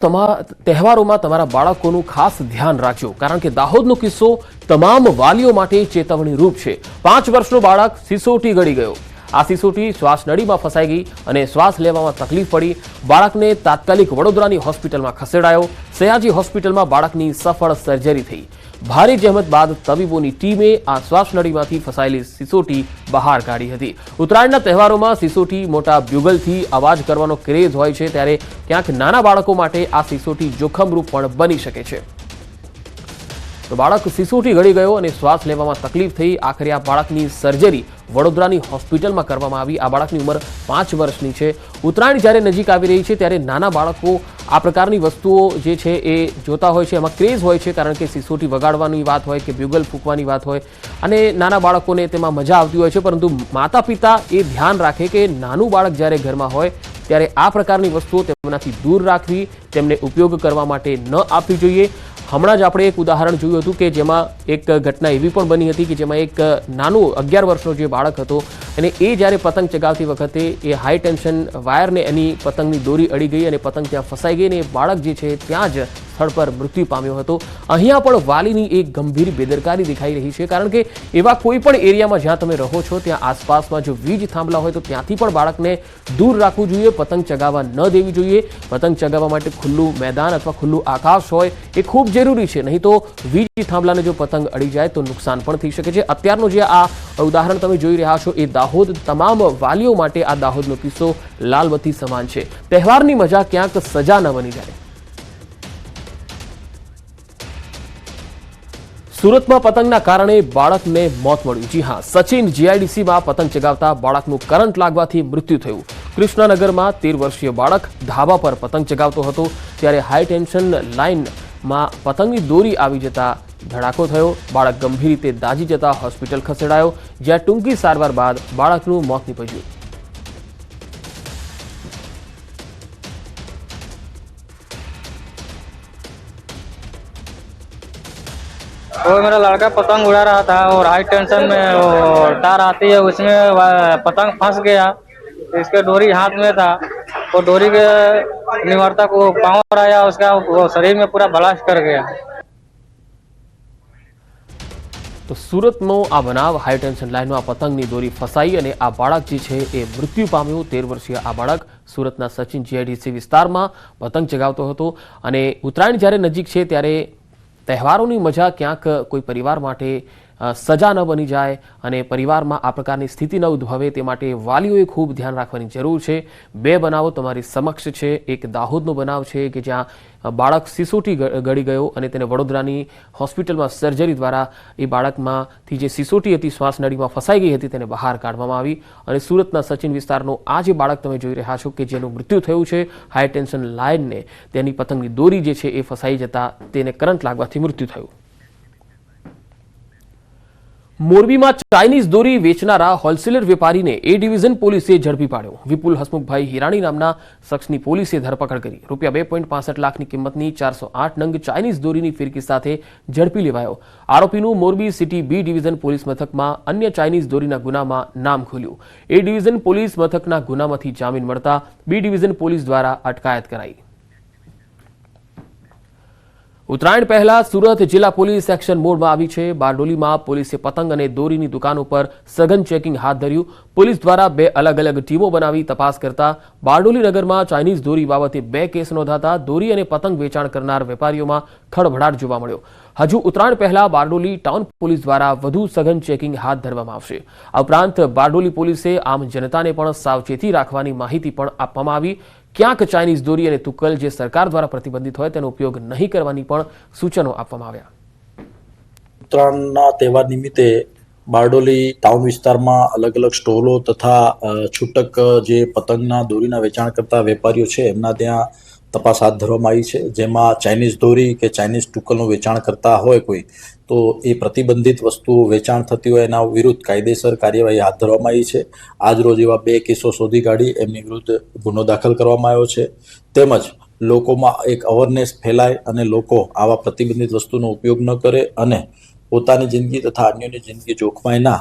તહેવારોમાં તમારા બાળકોનું ખાસ ધ્યાન રાખજો, કારણ કે દાહોદનો કિસ્સો તમામ વાલીઓ માટે ચેતવણી રૂપ છે। 5 વર્ષનો બાળક સિસોટી ગળી ગયો। આ સિસોટી શ્વાસ નળીમાં ફસાઈ ગઈ અને શ્વાસ લેવામાં તકલીફ પડી। બાળકને તાત્કાલિક વડોદરાની હોસ્પિટલમાં ખસેડાયો। સયાજી હોસ્પિટલમાં બાળકની સફળ સર્જરી થઈ। ભારે જહેમત બાદ તબીબોની ટીમે આ શ્વાસ નળીમાંથી ફસાયેલી સિસોટી બહાર કાઢી હતી। ઉત્તરાયણના તહેવારોમાં સિસોટી મોટા બ્યુગલથી અવાજ કરવાનો ક્રેઝ હોય છે, ત્યારે ક્યાંક નાના બાળકો માટે આ સિસોટી જોખમરૂપ પણ બની શકે છે। તો બાળક સિસોટી ગળી ગયો અને શ્વાસ લેવામાં તકલીફ થઈ। આખરે આ બાળકની સર્જરી વડોદરાની હોસ્પિટલમાં કરવામાં આવી। આ બાળકની ઉંમર 5 વર્ષની છે। ઉત્તરાયણ જ્યારે નજીક આવી રહી છે ત્યારે નાના બાળકો આ પ્રકારની વસ્તુઓ જે છે એ જોતા હોય છે, એમાં ક્રેઝ હોય છે, કારણ કે સિસોટી વગાડવાની વાત હોય કે બ્યુગલ ફૂંકવાની વાત હોય અને નાના બાળકોને તેમાં મજા આવતી હોય છે। પરંતુ માતા પિતા એ ધ્યાન રાખે કે નાનું બાળક જ્યારે ઘરમાં હોય ત્યારે આ પ્રકારની વસ્તુઓ તેમનાથી દૂર રાખવી, તેમને ઉપયોગ કરવા માટે ન આપવી જોઈએ। હમણાં જ આપણે એક ઉદાહરણ જોયું હતું કે જેમાં એક ઘટના એવી પણ બની હતી કે જેમાં એક નાનું 11 વર્ષનો જે બાળક હતો અને એ જ્યારે પતંગ ચગાવતી વખતે એ હાઈ ટેન્શન વાયરને એની પતંગની દોરી અડી ગઈ અને પતંગ ત્યાં ફસાઈ ગઈ અને એ બાળક જે છે ત્યાં જ સ્થળ પર મૃત્યુ પામ્યો હતો। અહીંયા પણ વાલીની એક ગંભીર બેદરકારી દેખાઈ રહી છે, કારણ કે એવા કોઈ પણ એરિયામાં જ્યાં તમે રહો છો ત્યાં આસપાસમાં જો વીજ થાંભલા હોય તો ત્યાંથી પણ બાળકને દૂર રાખવું જોઈએ, પતંગ ચગાવવા ન દેવી જોઈએ। પતંગ ચગાવવા માટે ખુલ્લું મેદાન અથવા ખુલ્લું આકાશ હોય એ ખૂબ જરૂરી છે, નહીં તો વીજ થાંભલાને જો પતંગ અડી જાય તો નુકસાન પણ થઈ શકે છે। અત્યારનું જે આ ઉદાહરણ તમે જોઈ રહ્યા છો એ દાહોદ, તમામ વાલીઓ માટે આ દાહોદનો કિસ્સો લાલબત્તી સમાન છે। તહેવારની મજા ક્યાંક સજા ન બની જાય। સુરતમાં પતંગના કારણે બાળકને મોત મળ્યું। જી હા, સચિન જીઆઈડીસીમાં પતંગ ચગાવતા બાળકનું કરંટ લાગવાથી મૃત્યુ થયું। કૃષ્ણનગરમાં 13 વર્ષીય બાળક ધાબા પર પતંગ ચગાવતો હતો ત્યારે હાઈ ટેન્શન લાઇનમાં પતંગની દોરી આવી જતા ધડાકો થયો। બાળક ગંભીર રીતે દાઝી જતા હોસ્પિટલ ખસેડાયો, જ્યાં ટૂંકી સારવાર બાદ બાળકનું મોત નીપજ્યું। वो मेरा लड़का पतंग उड़ा रहा था और हाई टेंशन में वो तार आती है, उसमें पतंग फंस गया। इसके डोरी हाथ में था, वो डोरी के निवर्तक वो पाँव आया, उसका वो शरीर में पूरा ब्लास्ट कर गया। તો સુરતનો આ બનાવ, હાઈ ટેન્શન લાઇનમાં પતંગની દોરી ફસાઈ અને આ બાળક જે છે એ મૃત્યુ પામ્યું। 13 વર્ષીય આ બાળક સુરતના સચિન જીઆઈડીસી વિસ્તારમાં પતંગ ચગાવતો હતો અને ઉત્તરાયણ જ્યારે નજીક છે ત્યારે તહેવારોની મજા ક્યાંક કોઈ પરિવાર માટે સજા ન બની જાય અને પરિવારમાં આ પ્રકારની સ્થિતિ ન ઉદ્ભવે તે માટે વાલીઓએ ખૂબ ધ્યાન રાખવાની જરૂર છે। 2 બનાવો તમારી સમક્ષ છે। એક દાહોદનો બનાવ છે કે જ્યાં બાળક સિસોટી ગળી ગયો અને તેને વડોદરાની હોસ્પિટલમાં સર્જરી દ્વારા એ બાળકમાંથી જે સિસોટી હતી શ્વાસ નળીમાં ફસાઈ ગઈ હતી તેને બહાર કાઢવામાં આવી। અને સુરતના સચિન વિસ્તારનો આ જે બાળક તમે જોઈ રહ્યા છો કે જેનું મૃત્યુ થયું છે, હાઈ ટેન્શન લાઇનને તેની પતંગની દોરી જે છે એ ફસાઈ જતા તેને કરંટ લાગવાથી મૃત્યુ થયું। મોરબીમાં ચાઇનીઝ દોરી વેચનારા હોલસેલર વેપારીને એ ડિવિઝન પોલીસે ઝડપી પાડ્યો। વિપુલ હસમુખભાઈ હિરાણી નામના શખ્સની પોલીસે ધરપકડ કરી। રૂપિયા 2.65 લાખની કિંમતની 408 નંગ ચાઇનીઝ દોરીની ફિરકી સાથે ઝડપી લેવાયો। આરોપીનું Morbi city B division police મથકમાં અન્ય ચાઇનીઝ દોરીના ગુનામાં નામ ખુલ્યું। એ ડિવિઝન પોલીસ મથકના ગુનામાંથી જામીન મળતા બી ડિવિઝન પોલીસ દ્વારા અટકાયત કરાઈ। ઉત્તરાયણ પહેલા સુરત જિલ્લા પોલીસ એક્શન મોડમાં આવી છે। બારડોલીમાં પોલીસે પતંગ અને દોરીની દુકાન ઉપર સઘન ચેકિંગ હાથ ધર્યું। પોલીસ દ્વારા 2 અલગ અલગ ટીમો બનાવી તપાસ કરતા બારડોલી નગરમાં ચાઇનીઝ દોરી બાબતે 2 કેસ નોંધાતા દોરી અને પતંગ વેચાણ કરનાર વેપારીઓમાં ખળભળાટ જોવા મળ્યો। હજુ ઉત્તરાયણ પહેલા બારડોલી ટાઉન પોલીસ દ્વારા વધુ સઘન ચેકિંગ હાથ ધરવામાં આવશે। આ ઉપરાંત બારડોલી પોલીસે આમ જનતાને પણ સાવચેતી રાખવાની માહિતી પણ આપવામાં આવી। ક્યાંક ચાઇનીઝ દોરી અને તુક્કલ જે સરકાર દ્વારા પ્રતિબંધિત હોય તેનો ઉપયોગ નહીં કરવાની પણ સૂચનો આપવામાં આવ્યા। ઉત્તરાયણના તહેવાર નિમિત્તે બારડોલી ટાઉન વિસ્તારમાં અલગ અલગ સ્ટોલો તથા છૂટક જે પતંગના દોરીના વેચાણ કરતા વેપારીઓ છે એમના ત્યાં તપાસ હાથ ધરવામાં આવી છે, જેમાં ચાઇનીઝ દોરી કે ચાઇનીઝ તુક્કલનું વેચાણ કરતા હોય કોઈ તો એ પ્રતિબંધિત વસ્તુઓ વેચાણ થતી હોય એના વિરુદ્ધ કાયદેસર કાર્યવાહી હાથ ધરવામાં આવી છે। આજ રોજ એવા 2 કેસો શોધી કાઢી એમની વિરુદ્ધ ગુનો દાખલ કરવામાં આવ્યો છે। તેમજ લોકોમાં એક અવેરનેસ ફેલાય અને લોકો આવા પ્રતિબંધિત વસ્તુનો ઉપયોગ ન કરે અને પોતાની જિંદગી તથા અન્યોની જિંદગી જોખમાય ના,